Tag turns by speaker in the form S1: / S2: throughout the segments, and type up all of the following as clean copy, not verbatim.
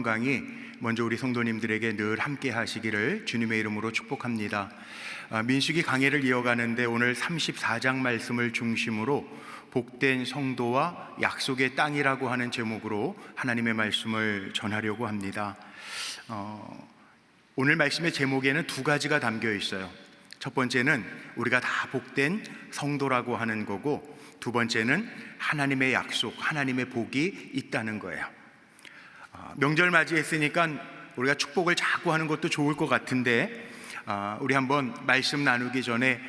S1: 강의 먼저 우리 성도님들에게 늘 함께 하시기를 주님의 이름으로 축복합니다. 민수기 강해를 이어가는데 오늘 34장 말씀을 중심으로 복된 성도와 약속의 땅이라고 하는 제목으로 하나님의 말씀을 전하려고 합니다. 오늘 말씀의 제목에는 두 가지가 담겨 있어요. 첫 번째는 우리가 다 복된 성도라고 하는 거고, 두 번째는 하나님의 약속, 하나님의 복이 있다는 거예요. 명절 맞이했으니까 우리가 축복을 자꾸 하는 것도 좋을 것 같은데, 우리 한번 말씀 나누기 전에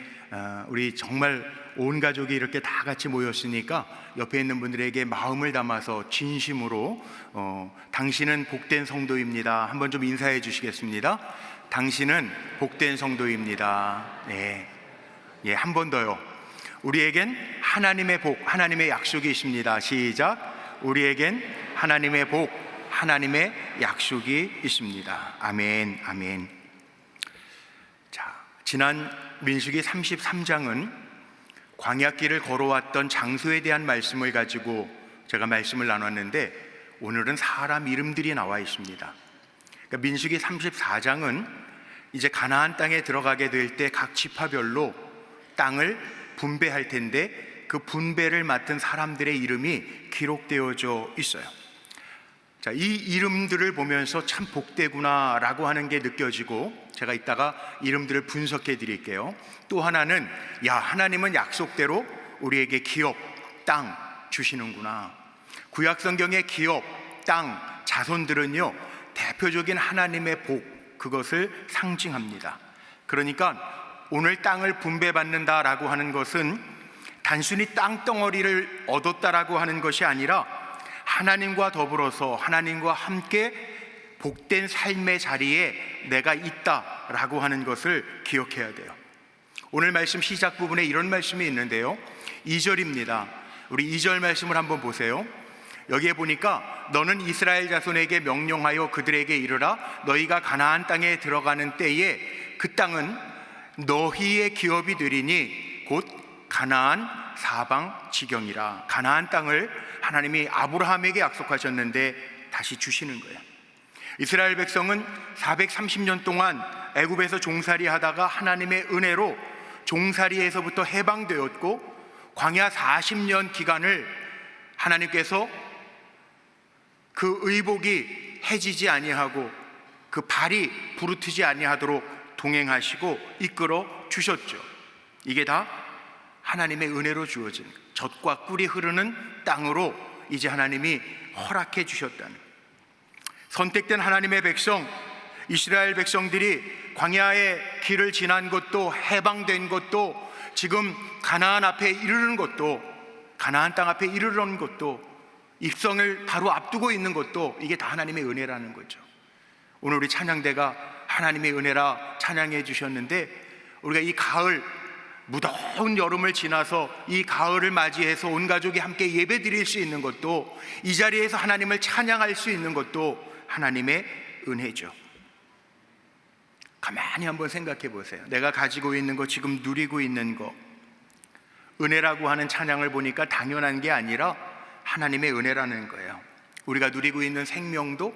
S1: 우리 정말 온 가족이 이렇게 다 같이 모였으니까 옆에 있는 분들에게 마음을 담아서 진심으로 당신은 복된 성도입니다, 한번 좀 인사해 주시겠습니다. 당신은 복된 성도입니다. 네, 한 번 더요. 우리에겐 하나님의 복, 하나님의 약속이 있습니다. 시작. 우리에겐 하나님의 복, 하나님의 약속이 있습니다. 아멘, 아멘. 자, 지난 민수기 33장은 광야길을 걸어왔던 장소에 대한 말씀을 가지고 제가 말씀을 나눴는데, 오늘은 사람 이름들이 나와 있습니다. 그러니까 민수기 34장은 이제 가나안 땅에 들어가게 될 때 각 지파별로 땅을 분배할 텐데, 그 분배를 맡은 사람들의 이름이 기록되어져 있어요. 자, 이 이름들을 보면서 참 복되구나 라고 하는 게 느껴지고, 제가 이따가 이름들을 분석해 드릴게요. 또 하나는, 하나님은 약속대로 우리에게 기업, 땅 주시는구나. 구약성경의 기업, 땅, 자손들은요, 대표적인 하나님의 복, 그것을 상징합니다. 그러니까 오늘 땅을 분배받는다라고 하는 것은 단순히 땅덩어리를 얻었다라고 하는 것이 아니라 하나님과 더불어서 하나님과 함께 복된 삶의 자리에 내가 있다라고 하는 것을 기억해야 돼요. 오늘 말씀 시작 부분에 이런 말씀이 있는데요, 2절입니다. 우리 2절 말씀을 한번 보세요. 여기에 보니까 너는 이스라엘 자손에게 명령하여 그들에게 이르라. 너희가 가나안 땅에 들어가는 때에 그 땅은 너희의 기업이 되리니 곧 가나안 사방 지경이라. 가나안 땅을 하나님이 아브라함에게 약속하셨는데 다시 주시는 거예요. 이스라엘 백성은 430년 동안 애굽에서 종살이 하다가 하나님의 은혜로 종살이에서부터 해방되었고, 광야 40년 기간을 하나님께서 그 의복이 해지지 아니하고 그 발이 부르트지 아니하도록 동행하시고 이끌어 주셨죠. 이게 다 하나님의 은혜로 주어진 젖과 꿀이 흐르는 땅으로 이제 하나님이 허락해 주셨다는, 선택된 하나님의 백성 이스라엘 백성들이 광야의 길을 지난 것도, 해방된 것도, 지금 가나안 앞에 이르는 것도, 가나안 땅 앞에 이르는 것도, 입성을 바로 앞두고 있는 것도, 이게 다 하나님의 은혜라는 거죠. 오늘 우리 찬양대가 하나님의 은혜라 찬양해 주셨는데, 우리가 이 가을, 무더운 여름을 지나서 이 가을을 맞이해서 온 가족이 함께 예배 드릴 수 있는 것도, 이 자리에서 하나님을 찬양할 수 있는 것도 하나님의 은혜죠. 가만히 한번 생각해 보세요. 내가 가지고 있는 것, 지금 누리고 있는 것, 은혜라고 하는 찬양을 보니까 당연한 게 아니라 하나님의 은혜라는 거예요. 우리가 누리고 있는 생명도,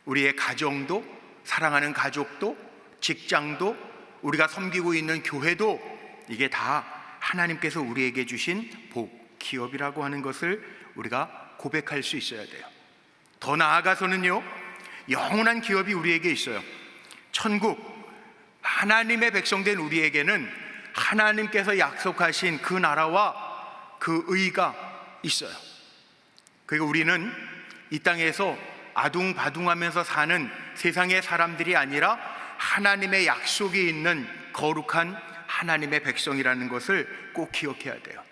S1: 우리의 가정도, 사랑하는 가족도, 직장도, 우리가 섬기고 있는 교회도, 이게 다 하나님께서 우리에게 주신 복, 기업이라고 하는 것을 우리가 고백할 수 있어야 돼요. 더 나아가서는요, 영원한 기업이 우리에게 있어요. 천국, 하나님의 백성된 우리에게는 하나님께서 약속하신 그 나라와 그 의가 있어요. 그리고 우리는 이 땅에서 아둥바둥하면서 사는 세상의 사람들이 아니라 하나님의 약속이 있는 거룩한 하나님의 백성이라는 것을 꼭 기억해야 돼요.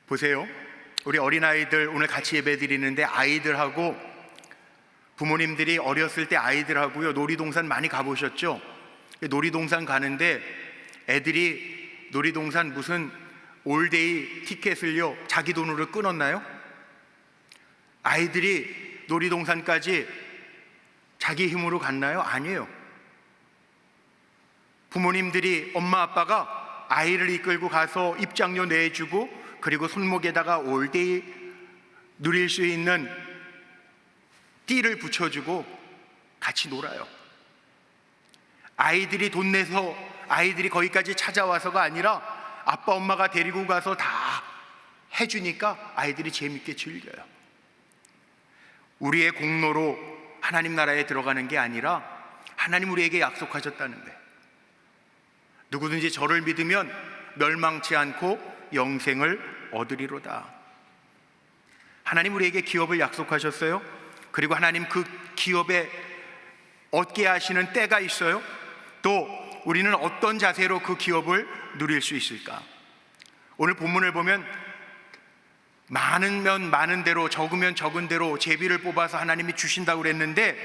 S1: 보세요, 우리 어린아이들 오늘 같이 예배 드리는데, 아이들하고 부모님들이 어렸을 때 아이들하고요, 놀이동산 많이 가보셨죠? 놀이동산 가는데 애들이 놀이동산 무슨 올데이 티켓을요 자기 돈으로 끊었나요? 아이들이 놀이동산까지 자기 힘으로 갔나요? 아니에요. 부모님들이, 엄마 아빠가 아이를 이끌고 가서 입장료 내주고, 그리고 손목에다가 올데이 누릴 수 있는 띠를 붙여주고 같이 놀아요. 아이들이 돈 내서 아이들이 거기까지 찾아와서가 아니라 아빠 엄마가 데리고 가서 다 해주니까 아이들이 재밌게 즐겨요. 우리의 공로로 하나님 나라에 들어가는 게 아니라 하나님 우리에게 약속하셨다는 거예요. 누구든지 저를 믿으면 멸망치 않고 영생을 얻으리로다. 하나님 우리에게 기업을 약속하셨어요. 그리고 하나님 그 기업에 얻게 하시는 때가 있어요. 또 우리는 어떤 자세로 그 기업을 누릴 수 있을까? 오늘 본문을 보면 많으면 많은 대로, 적으면 적은 대로 제비를 뽑아서 하나님이 주신다고 그랬는데,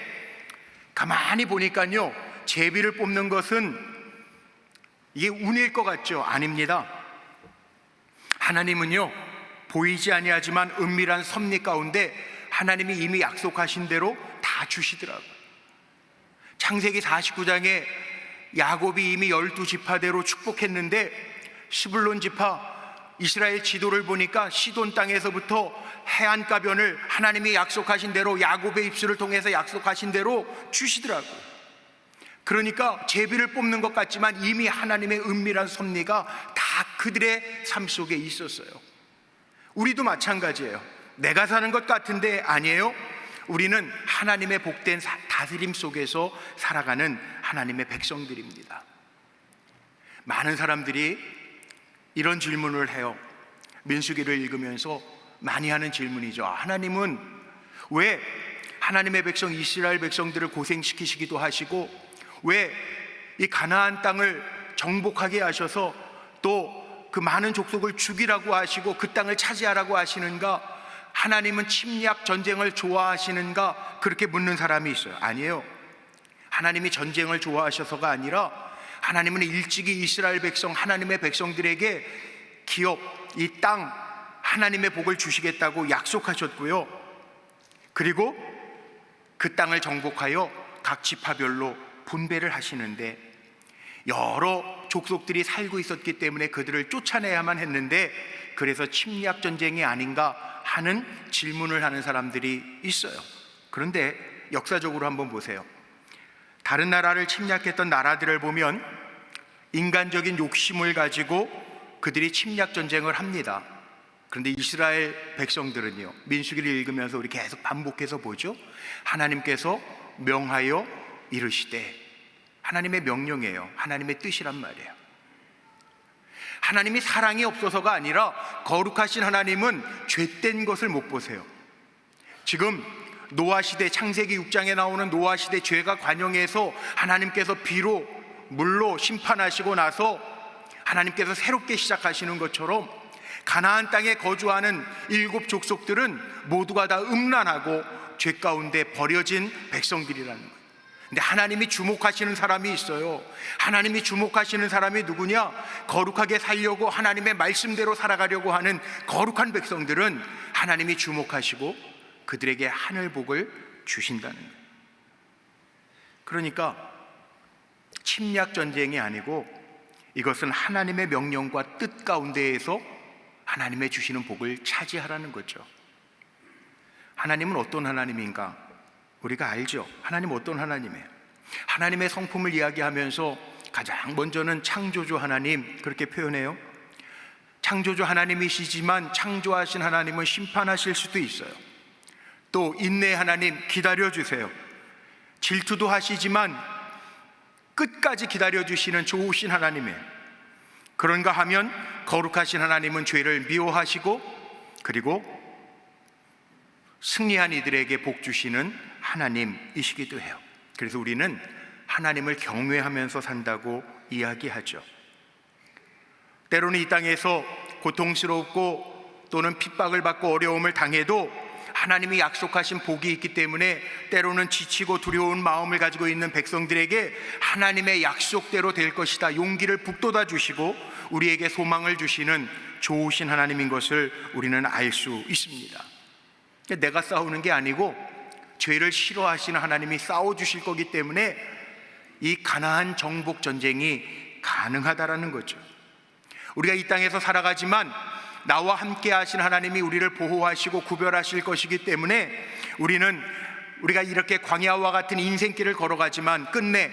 S1: 가만히 보니까요, 제비를 뽑는 것은 이게 운일 것 같죠? 아닙니다. 하나님은요, 보이지 아니하지만 은밀한 섭리 가운데 하나님이 이미 약속하신 대로 다 주시더라고요. 창세기 49장에 야곱이 이미 12지파대로 축복했는데, 스불론 지파 이스라엘 지도를 보니까 시돈 땅에서부터 해안가변을 하나님이 약속하신 대로, 야곱의 입술을 통해서 약속하신 대로 주시더라고요. 그러니까 제비를 뽑는 것 같지만 이미 하나님의 은밀한 섭리가 다 그들의 삶 속에 있었어요. 우리도 마찬가지예요. 내가 사는 것 같은데 아니에요. 우리는 하나님의 복된 다스림 속에서 살아가는 하나님의 백성들입니다. 많은 사람들이 이런 질문을 해요. 민수기를 읽으면서 많이 하는 질문이죠. 하나님은 왜 하나님의 백성 이스라엘 백성들을 고생시키시기도 하시고, 왜 이 가나안 땅을 정복하게 하셔서 또 그 많은 족속을 죽이라고 하시고 그 땅을 차지하라고 하시는가? 하나님은 침략 전쟁을 좋아하시는가? 그렇게 묻는 사람이 있어요. 아니에요. 하나님이 전쟁을 좋아하셔서가 아니라 하나님은 일찍이 이스라엘 백성, 하나님의 백성들에게 기업, 이 땅, 하나님의 복을 주시겠다고 약속하셨고요. 그리고 그 땅을 정복하여 각 지파별로 분배를 하시는데, 여러 족속들이 살고 있었기 때문에 그들을 쫓아내야만 했는데, 그래서 침략 전쟁이 아닌가 하는 질문을 하는 사람들이 있어요. 그런데 역사적으로 한번 보세요. 다른 나라를 침략했던 나라들을 보면 인간적인 욕심을 가지고 그들이 침략 전쟁을 합니다. 그런데 이스라엘 백성들은요, 민수기를 읽으면서 우리 계속 반복해서 보죠. 하나님께서 명하여 이르시되, 하나님의 명령이에요. 하나님의 뜻이란 말이에요. 하나님이 사랑이 없어서가 아니라 거룩하신 하나님은 죄된 것을 못 보세요. 지금 노아 시대, 창세기 6장에 나오는 노아 시대 죄가 관영해서 하나님께서 비로 물로 심판하시고 나서 하나님께서 새롭게 시작하시는 것처럼 가나안 땅에 거주하는 7 족속들은 모두가 다 음란하고 죄 가운데 버려진 백성들이라는 거예요. 근데 하나님이 주목하시는 사람이 있어요. 하나님이 주목하시는 사람이 누구냐? 거룩하게 살려고 하나님의 말씀대로 살아가려고 하는 거룩한 백성들은 하나님이 주목하시고 그들에게 하늘 복을 주신다는 거예요. 그러니까 침략 전쟁이 아니고 이것은 하나님의 명령과 뜻 가운데에서 하나님의 주시는 복을 차지하라는 거죠. 하나님은 어떤 하나님인가? 우리가 알죠. 하나님 어떤 하나님이에요? 하나님의 성품을 이야기하면서 가장 먼저는 창조주 하나님, 그렇게 표현해요. 창조주 하나님이시지만 창조하신 하나님은 심판하실 수도 있어요. 또 인내 하나님, 기다려주세요. 질투도 하시지만 끝까지 기다려주시는 좋으신 하나님이에요. 그런가 하면 거룩하신 하나님은 죄를 미워하시고 그리고 승리한 이들에게 복 주시는 하나님이시기도 해요. 그래서 우리는 하나님을 경외하면서 산다고 이야기하죠. 때로는 이 땅에서 고통스럽고 또는 핍박을 받고 어려움을 당해도 하나님이 약속하신 복이 있기 때문에 때로는 지치고 두려운 마음을 가지고 있는 백성들에게 하나님의 약속대로 될 것이다 용기를 북돋아 주시고 우리에게 소망을 주시는 좋으신 하나님인 것을 우리는 알 수 있습니다. 내가 싸우는 게 아니고 죄를 싫어하시는 하나님이 싸워주실 거기 때문에 이 가나안 정복 전쟁이 가능하다라는 거죠. 우리가 이 땅에서 살아가지만 나와 함께 하신 하나님이 우리를 보호하시고 구별하실 것이기 때문에 우리는 우리가 이렇게 광야와 같은 인생길을 걸어가지만 끝내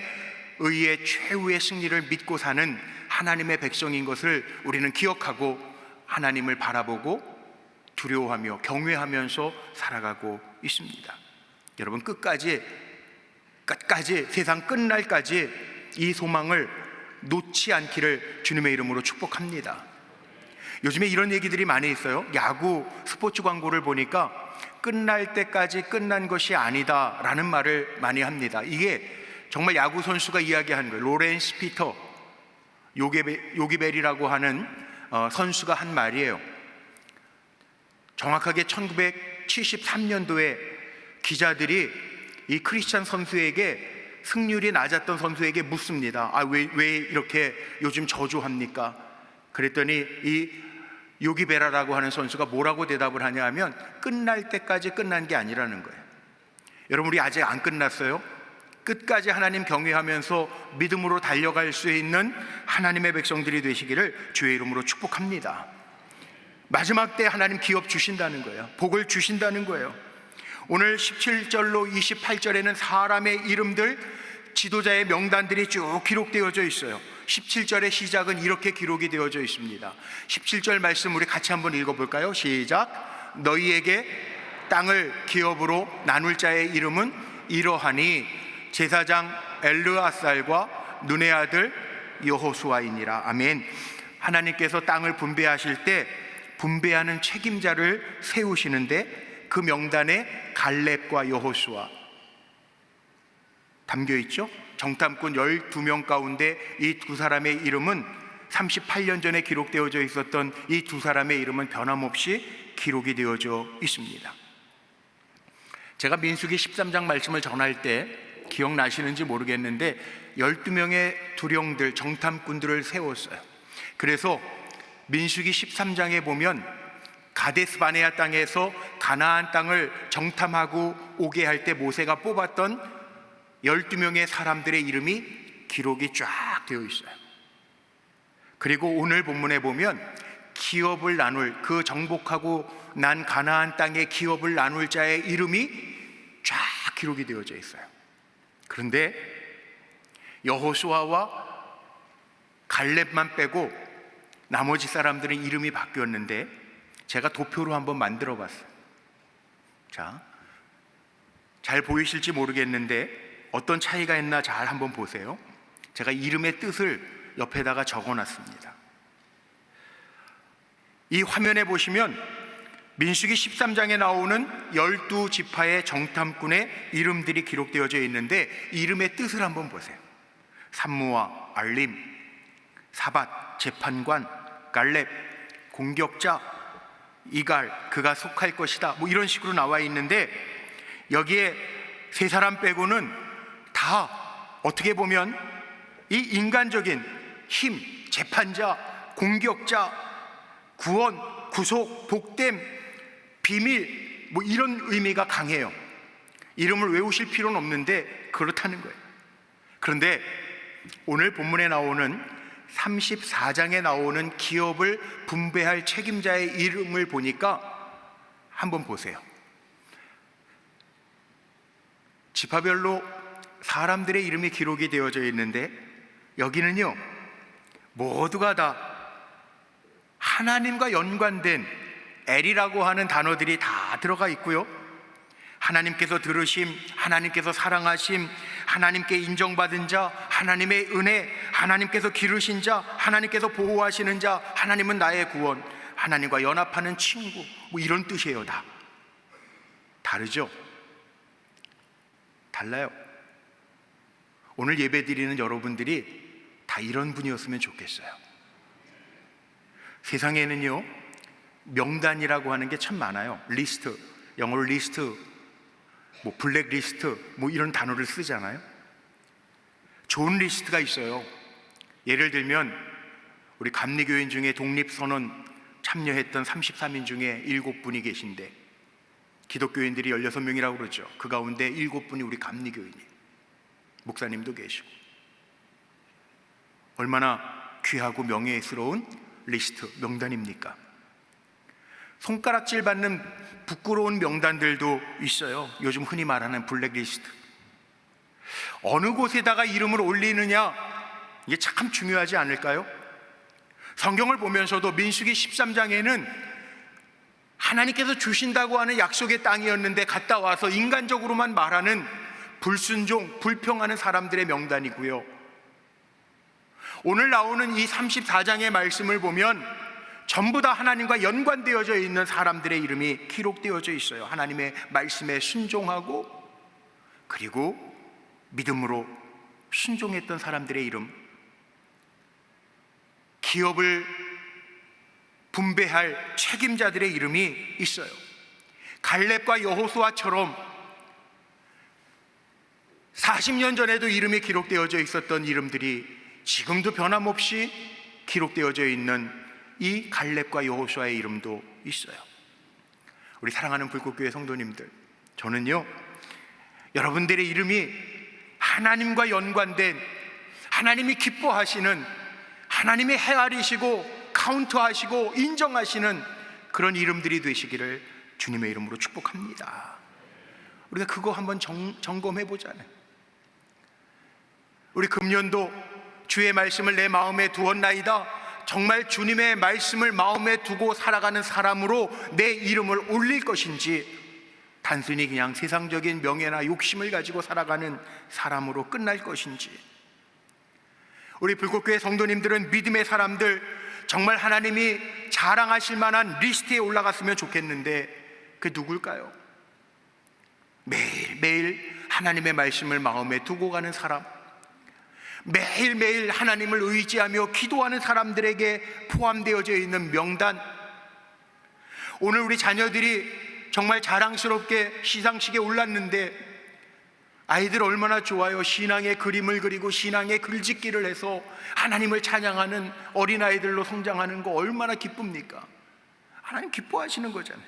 S1: 의의 최후의 승리를 믿고 사는 하나님의 백성인 것을 우리는 기억하고 하나님을 바라보고 두려워하며 경외하면서 살아가고 있습니다. 여러분, 끝까지 세상 끝날까지 이 소망을 놓지 않기를 주님의 이름으로 축복합니다. 요즘에 이런 얘기들이 많이 있어요. 야구 스포츠 광고를 보니까 끝날 때까지 끝난 것이 아니다 라는 말을 많이 합니다. 이게 정말 야구 선수가 이야기한 거예요. 로렌스 피터 요기벨이라고 하는 선수가 한 말이에요. 정확하게 1973년도에 기자들이 이 크리스찬 선수에게, 승률이 낮았던 선수에게 묻습니다. 왜 이렇게 요즘 저조합니까? 그랬더니 이 요기베라라고 하는 선수가 뭐라고 대답을 하냐 하면 끝날 때까지 끝난 게 아니라는 거예요. 여러분, 우리 아직 안 끝났어요. 끝까지 하나님 경외하면서 믿음으로 달려갈 수 있는 하나님의 백성들이 되시기를 주의 이름으로 축복합니다. 마지막 때 하나님 기업 주신다는 거예요. 복을 주신다는 거예요. 오늘 17절로 28절에는 사람의 이름들, 지도자의 명단들이 쭉 기록되어져 있어요. 17절의 시작은 이렇게 기록이 되어져 있습니다. 17절 말씀 우리 같이 한번 읽어볼까요? 시작. 너희에게 땅을 기업으로 나눌 자의 이름은 이러하니 제사장 엘르아살과 눈의 아들 여호수아이니라. 아멘. 하나님께서 땅을 분배하실 때 분배하는 책임자를 세우시는데 그 명단에 갈렙과 여호수아 담겨 있죠. 정탐꾼 12명 가운데 이 두 사람의 이름은 38년 전에 기록되어져 있었던 이 두 사람의 이름은 변함없이 기록이 되어져 있습니다. 제가 민수기 13장 말씀을 전할 때 기억나시는지 모르겠는데 12명의 두령들, 정탐꾼들을 세웠어요. 그래서 민수기 13장에 보면 가데스 바네아 땅에서 가나안 땅을 정탐하고 오게 할 때 모세가 뽑았던 12명의 사람들의 이름이 기록이 쫙 되어 있어요. 그리고 오늘 본문에 보면 기업을 나눌, 그 정복하고 난 가나안 땅의 기업을 나눌 자의 이름이 쫙 기록이 되어져 있어요. 그런데 여호수아와 갈렙만 빼고 나머지 사람들은 이름이 바뀌었는데 제가 도표로 한번 만들어 봤어요. 자, 잘 보이실지 모르겠는데 어떤 차이가 있나 잘 한번 보세요. 제가 이름의 뜻을 옆에다가 적어놨습니다. 이 화면에 보시면 민수기 13장에 나오는 12지파의 정탐꾼의 이름들이 기록되어져 있는데 이름의 뜻을 한번 보세요. 산무아, 알림, 사밧, 재판관, 갈렙, 공격자, 이갈, 그가 속할 것이다, 뭐 이런 식으로 나와 있는데 여기에 세 사람 빼고는 다 어떻게 보면 이 인간적인 힘, 재판자, 공격자, 구원, 구속, 복됨, 비밀, 뭐 이런 의미가 강해요. 이름을 외우실 필요는 없는데 그렇다는 거예요. 그런데 오늘 본문에 나오는 34장에 나오는 기업을 분배할 책임자의 이름을 보니까 한번 보세요. 지파별로 사람들의 이름이 기록이 되어져 있는데 여기는요, 모두가 다 하나님과 연관된 엘이라고 하는 단어들이 다 들어가 있고요, 하나님께서 들으심, 하나님께서 사랑하심, 하나님께 인정받은 자, 하나님의 은혜, 하나님께서 기르신 자, 하나님께서 보호하시는 자, 하나님은 나의 구원, 하나님과 연합하는 친구, 뭐 이런 뜻이에요. 다 다르죠? 달라요. 오늘 예배 드리는 여러분들이 다 이런 분이었으면 좋겠어요. 세상에는요, 명단이라고 하는 게 참 많아요. 리스트, 영어로 리스트, 뭐 블랙리스트, 뭐 이런 단어를 쓰잖아요. 좋은 리스트가 있어요. 예를 들면 우리 감리교인 중에 독립선언 참여했던 33인 중에 7분이 계신데 기독교인들이 16명이라고 그러죠. 그 가운데 7분이 우리 감리교인이에요. 목사님도 계시고. 얼마나 귀하고 명예스러운 리스트, 명단입니까? 손가락질 받는 부끄러운 명단들도 있어요. 요즘 흔히 말하는 블랙리스트. 어느 곳에다가 이름을 올리느냐, 이게 참 중요하지 않을까요? 성경을 보면서도 민수기 13장에는 하나님께서 주신다고 하는 약속의 땅이었는데 갔다 와서 인간적으로만 말하는 불순종, 불평하는 사람들의 명단이고요, 오늘 나오는 이 34장의 말씀을 보면 전부 다 하나님과 연관되어져 있는 사람들의 이름이 기록되어져 있어요. 하나님의 말씀에 순종하고 그리고 믿음으로 순종했던 사람들의 이름, 기업을 분배할 책임자들의 이름이 있어요. 갈렙과 여호수아처럼 40년 전에도 이름이 기록되어져 있었던 이름들이 지금도 변함없이 기록되어져 있는 이 갈렙과 여호수아의 이름도 있어요. 우리 사랑하는 불꽃교회 성도님들, 저는요, 여러분들의 이름이 하나님과 연관된, 하나님이 기뻐하시는, 하나님이 헤아리시고 카운트하시고 인정하시는 그런 이름들이 되시기를 주님의 이름으로 축복합니다. 우리가 그거 한번 점검해 보자네. 우리 금년도 주의 말씀을 내 마음에 두었나이다, 정말 주님의 말씀을 마음에 두고 살아가는 사람으로 내 이름을 올릴 것인지, 단순히 그냥 세상적인 명예나 욕심을 가지고 살아가는 사람으로 끝날 것인지. 우리 불꽃교회 성도님들은 믿음의 사람들, 정말 하나님이 자랑하실 만한 리스트에 올라갔으면 좋겠는데 그 누굴까요? 매일매일 하나님의 말씀을 마음에 두고 가는 사람, 매일매일 하나님을 의지하며 기도하는 사람들에게 포함되어져 있는 명단. 오늘 우리 자녀들이 정말 자랑스럽게 시상식에 올랐는데 아이들 얼마나 좋아요. 신앙의 그림을 그리고 신앙의 글짓기를 해서 하나님을 찬양하는 어린아이들로 성장하는 거 얼마나 기쁩니까? 하나님 기뻐하시는 거잖아요.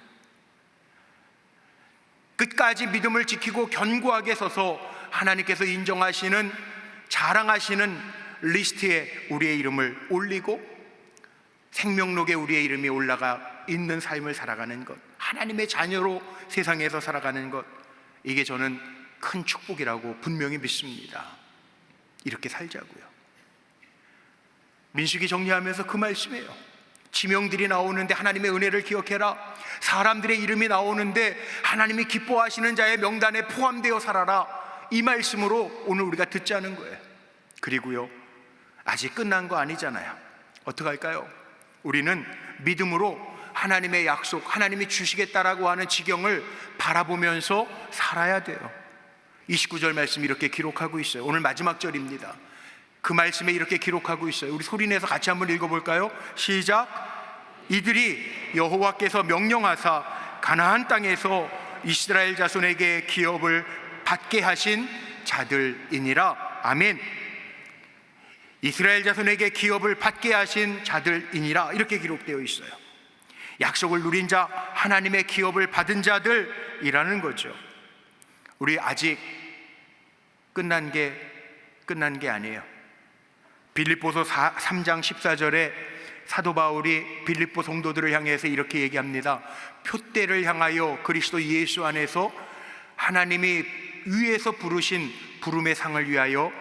S1: 끝까지 믿음을 지키고 견고하게 서서 하나님께서 인정하시는, 자랑하시는 리스트에 우리의 이름을 올리고 생명록에 우리의 이름이 올라가 있는 삶을 살아가는 것, 하나님의 자녀로 세상에서 살아가는 것, 이게 저는 큰 축복이라고 분명히 믿습니다. 이렇게 살자고요. 민수기 정리하면서 그 말씀이에요. 지명들이 나오는데 하나님의 은혜를 기억해라, 사람들의 이름이 나오는데 하나님이 기뻐하시는 자의 명단에 포함되어 살아라, 이 말씀으로 오늘 우리가 듣자는 거예요. 그리고요, 아직 끝난 거 아니잖아요. 어떡할까요? 우리는 믿음으로 하나님의 약속, 하나님이 주시겠다라고 하는 지경을 바라보면서 살아야 돼요. 29절 말씀 이렇게 기록하고 있어요. 오늘 마지막 절입니다. 그 말씀에 이렇게 기록하고 있어요. 우리 소리내서 같이 한번 읽어볼까요? 시작. 이들이 여호와께서 명령하사 가나안 땅에서 이스라엘 자손에게 기업을 받게 하신 자들이니라. 아멘. 이스라엘 자손에게 기업을 받게 하신 자들이니라, 이렇게 기록되어 있어요. 약속을 누린 자, 하나님의 기업을 받은 자들이라는 거죠. 우리 아직 끝난 게 아니에요. 빌립보서 3장 14절에 사도 바울이 빌립보 성도들을 향해서 이렇게 얘기합니다. 표대를 향하여 그리스도 예수 안에서 하나님이 위에서 부르신 부름의 상을 위하여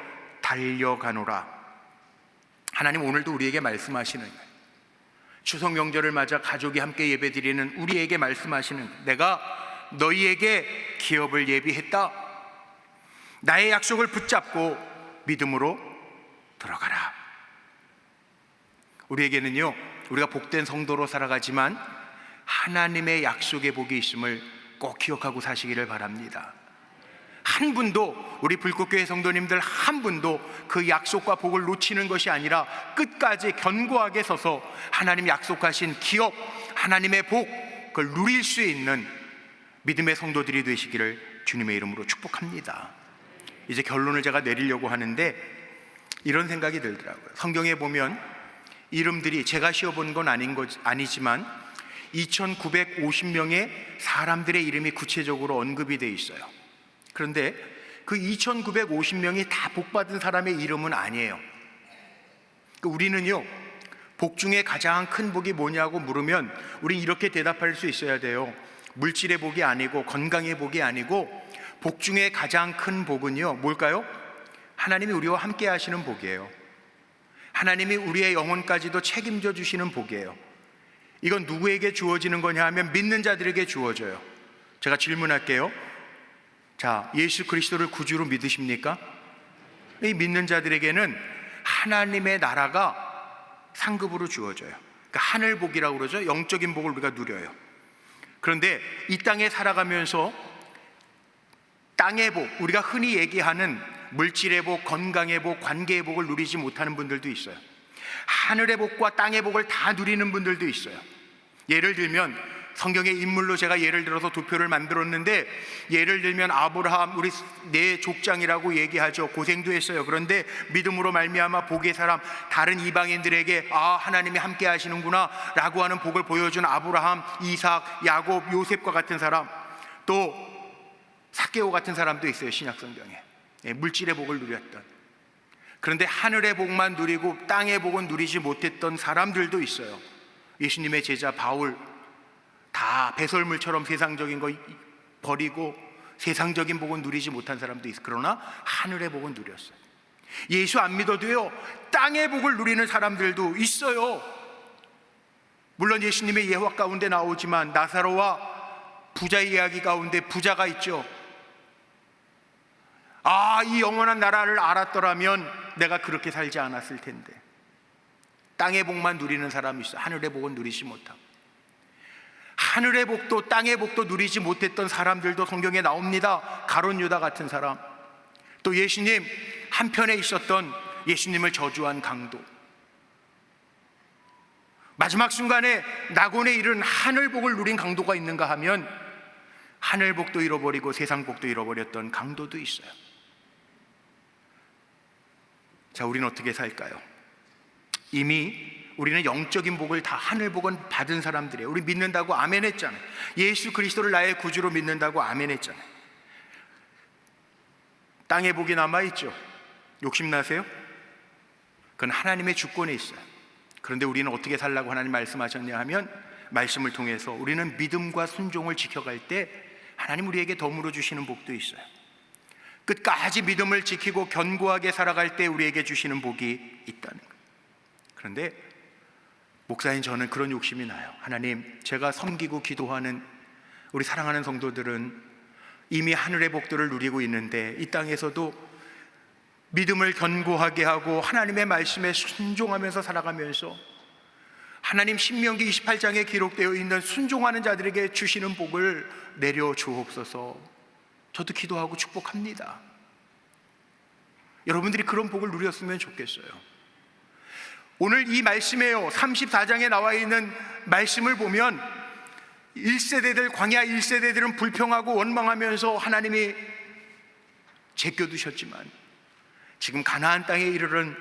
S1: 달려가노라. 하나님 오늘도 우리에게 말씀하시는 거예요. 추석 명절을 맞아 가족이 함께 예배드리는 우리에게 말씀하시는 거예요. 내가 너희에게 기업을 예비했다. 나의 약속을 붙잡고 믿음으로 들어가라. 우리에게는요, 우리가 복된 성도로 살아가지만 하나님의 약속의 복이 있음을 꼭 기억하고 사시기를 바랍니다. 한 분도, 우리 불꽃교회 성도님들 한 분도 그 약속과 복을 놓치는 것이 아니라 끝까지 견고하게 서서 하나님 약속하신 기업, 하나님의 복, 그걸 누릴 수 있는 믿음의 성도들이 되시기를 주님의 이름으로 축복합니다. 이제 결론을 제가 내리려고 하는데 이런 생각이 들더라고요. 성경에 보면 이름들이 제가 씌워본 건 아니지만 2950명의 사람들의 이름이 구체적으로 언급이 되어 있어요. 그런데 그 2950명이 다 복받은 사람의 이름은 아니에요. 우리는요, 복 중에 가장 큰 복이 뭐냐고 물으면 우린 이렇게 대답할 수 있어야 돼요. 물질의 복이 아니고 건강의 복이 아니고 복 중에 가장 큰 복은요, 뭘까요? 하나님이 우리와 함께 하시는 복이에요. 하나님이 우리의 영혼까지도 책임져 주시는 복이에요. 이건 누구에게 주어지는 거냐 하면 믿는 자들에게 주어져요. 제가 질문할게요. 자, 예수 그리스도를 구주로 믿으십니까? 이 믿는 자들에게는 하나님의 나라가 상급으로 주어져요. 그러니까 하늘복이라고 그러죠. 영적인 복을 우리가 누려요. 그런데 이 땅에 살아가면서 땅의 복, 우리가 흔히 얘기하는 물질의 복, 건강의 복, 관계의 복을 누리지 못하는 분들도 있어요. 하늘의 복과 땅의 복을 다 누리는 분들도 있어요. 예를 들면 성경의 인물로 제가 예를 들어서 두 표를 만들었는데, 예를 들면 아브라함, 우리 내 족장이라고 얘기하죠. 고생도 했어요. 그런데 믿음으로 말미암아 복의 사람, 다른 이방인들에게 아, 하나님이 함께 하시는구나 라고 하는 복을 보여준 아브라함, 이삭, 야곱, 요셉과 같은 사람, 또 삭개오 같은 사람도 있어요. 신약 성경에. 물질의 복을 누렸던. 그런데 하늘의 복만 누리고 땅의 복은 누리지 못했던 사람들도 있어요. 예수님의 제자 바울, 다 배설물처럼 세상적인 거 버리고 세상적인 복은 누리지 못한 사람도 있어요. 그러나 하늘의 복은 누렸어요. 예수 안 믿어도요, 땅의 복을 누리는 사람들도 있어요. 물론 예수님의 예화 가운데 나오지만 나사로와 부자의 이야기 가운데 부자가 있죠. 아, 이 영원한 나라를 알았더라면 내가 그렇게 살지 않았을 텐데. 땅의 복만 누리는 사람이 있어요. 하늘의 복은 누리지 못하고. 하늘의 복도 땅의 복도 누리지 못했던 사람들도 성경에 나옵니다. 가룟 유다 같은 사람, 또 예수님 한편에 있었던 예수님을 저주한 강도, 마지막 순간에 낙원에 이른 하늘 복을 누린 강도가 있는가 하면 하늘 복도 잃어버리고 세상 복도 잃어버렸던 강도도 있어요. 자, 우리는 어떻게 살까요? 이미 우리는 영적인 복을 다, 하늘 복은 받은 사람들이에요. 우리 믿는다고 아멘 했잖아요. 예수 그리스도를 나의 구주로 믿는다고 아멘 했잖아요. 땅의 복이 남아있죠. 욕심나세요? 그건 하나님의 주권에 있어요. 그런데 우리는 어떻게 살라고 하나님 말씀하셨냐 하면, 말씀을 통해서 우리는 믿음과 순종을 지켜갈 때 하나님 우리에게 더 주시는 복도 있어요. 끝까지 믿음을 지키고 견고하게 살아갈 때 우리에게 주시는 복이 있다는 거예요. 그런데 목사님, 저는 그런 욕심이 나요. 하나님, 제가 섬기고 기도하는 우리 사랑하는 성도들은 이미 하늘의 복들을 누리고 있는데 이 땅에서도 믿음을 견고하게 하고 하나님의 말씀에 순종하면서 살아가면서 하나님 신명기 28장에 기록되어 있는 순종하는 자들에게 주시는 복을 내려 주옵소서. 저도 기도하고 축복합니다. 여러분들이 그런 복을 누렸으면 좋겠어요. 오늘 이 말씀에요, 34장에 나와 있는 말씀을 보면 1세대들, 광야 1세대들은 불평하고 원망하면서 하나님이 제껴두셨지만 지금 가나안 땅에 이르는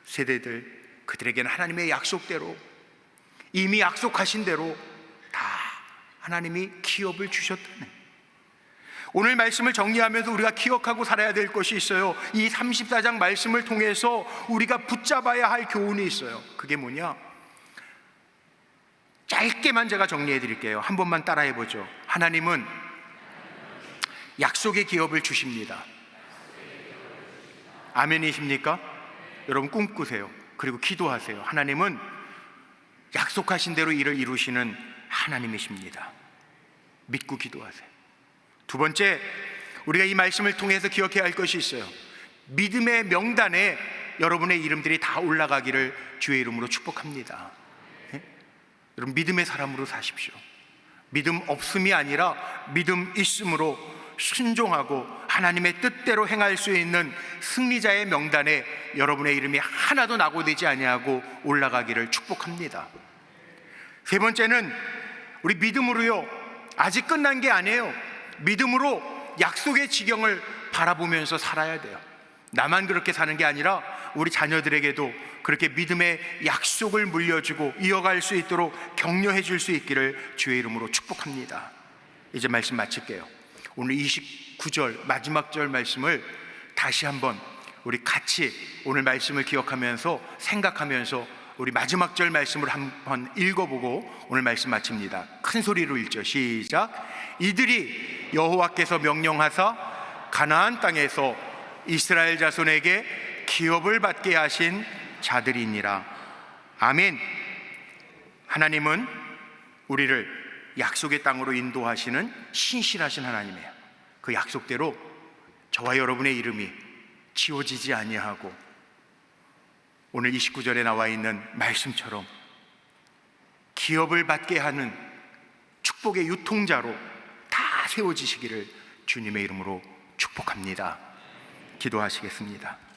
S1: 세대들, 그들에게는 하나님의 약속대로, 이미 약속하신 대로 다 하나님이 기업을 주셨다는, 오늘 말씀을 정리하면서 우리가 기억하고 살아야 될 것이 있어요. 이 34장 말씀을 통해서 우리가 붙잡아야 할 교훈이 있어요. 그게 뭐냐? 짧게만 제가 정리해 드릴게요. 한 번만 따라해 보죠. 하나님은 약속의 기업을 주십니다. 아멘이십니까? 여러분 꿈꾸세요. 그리고 기도하세요. 하나님은 약속하신 대로 일을 이루시는 하나님이십니다. 믿고 기도하세요. 두 번째, 우리가 이 말씀을 통해서 기억해야 할 것이 있어요. 믿음의 명단에 여러분의 이름들이 다 올라가기를 주의 이름으로 축복합니다. 네? 여러분, 믿음의 사람으로 사십시오. 믿음 없음이 아니라 믿음 있음으로 순종하고 하나님의 뜻대로 행할 수 있는 승리자의 명단에 여러분의 이름이 하나도 낙오되지 아니하고 올라가기를 축복합니다. 세 번째는 우리 믿음으로요, 아직 끝난 게 아니에요. 믿음으로 약속의 지경을 바라보면서 살아야 돼요. 나만 그렇게 사는 게 아니라 우리 자녀들에게도 그렇게 믿음의 약속을 물려주고 이어갈 수 있도록 격려해 줄 수 있기를 주의 이름으로 축복합니다. 이제 말씀 마칠게요. 오늘 29절 마지막 절 말씀을 다시 한번 우리 같이 오늘 말씀을 기억하면서 생각하면서 우리 마지막 절 말씀을 한번 읽어보고 오늘 말씀 마칩니다. 큰 소리로 읽죠. 시작. 이들이 여호와께서 명령하사 가나안 땅에서 이스라엘 자손에게 기업을 받게 하신 자들이니라. 아멘. 하나님은 우리를 약속의 땅으로 인도하시는 신실하신 하나님이에요. 그 약속대로 저와 여러분의 이름이 지워지지 아니하고 오늘 29절에 나와 있는 말씀처럼 기업을 받게 하는 축복의 유통자로 다 세워지시기를 주님의 이름으로 축복합니다. 기도하시겠습니다.